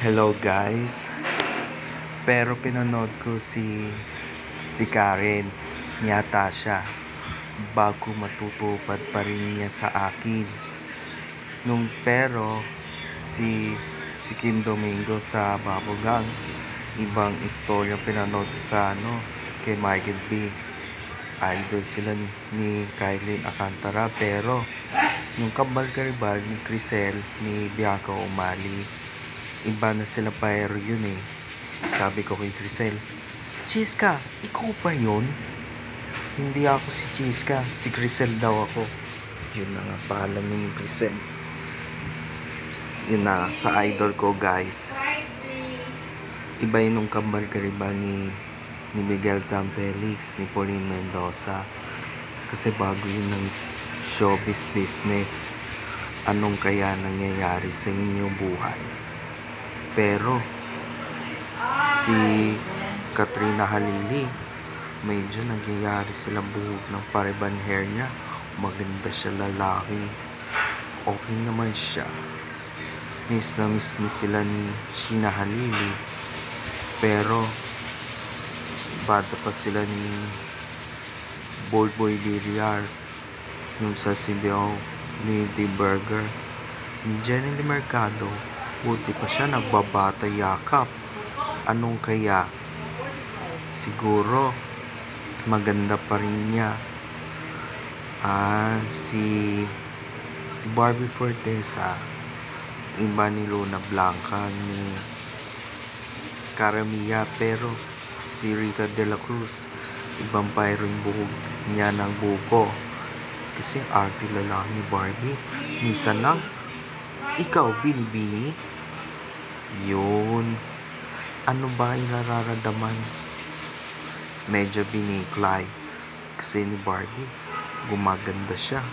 Hello guys. Pero pinanood ko si Karen yata siya bago matutupad pa rin niya sa akin. Pero si Kim Domingo sa Babogang, ibang istorya pinanood ko sa kay Michael B. Idol sila ni Kylie Alcantara, pero yung kambal karibal ni Crisel ni Bianca Umali, iba na sila pero yun eh. Sabi ko kay Crisel, Chiska, ikaw ba yun? Hindi ako si Chiska, si Crisel daw ako. Yun na nga pangalan ni Crisel. Yun na, sa idol ko guys. Iba yun yung kambal karibal ni Miguel Tamfelix, ni Pauline Mendoza. Kasi bago yun ng showbiz business, anong kaya nangyayari sa inyong buhay? Pero si Katrina Halili, medyo nagyayari sila buhok ng pariban hair niya. Maganda siya lalaki. Okay naman siya. Miss na miss ni sila ni Sheena Halili. Pero bata pa sila ni Boy Villar yung sa CBO ni The Burger. Ni Jenny De Mercado, buti pa siya nagbabata yakap. Anong kaya? Siguro maganda pa rin niya. Si Barbie Fortesa, iba ni Luna Blanca, ni Cara Mia, pero si Rita De La Cruz, ibang pairo yung buhok niya ng buko. Kasi arte lalaki ni Barbie. Minsan lang, ikaw binibini? Yun. Ano ba yung nararamdaman? Medyo biniklay. Kasi ni Barbie, gumaganda siya.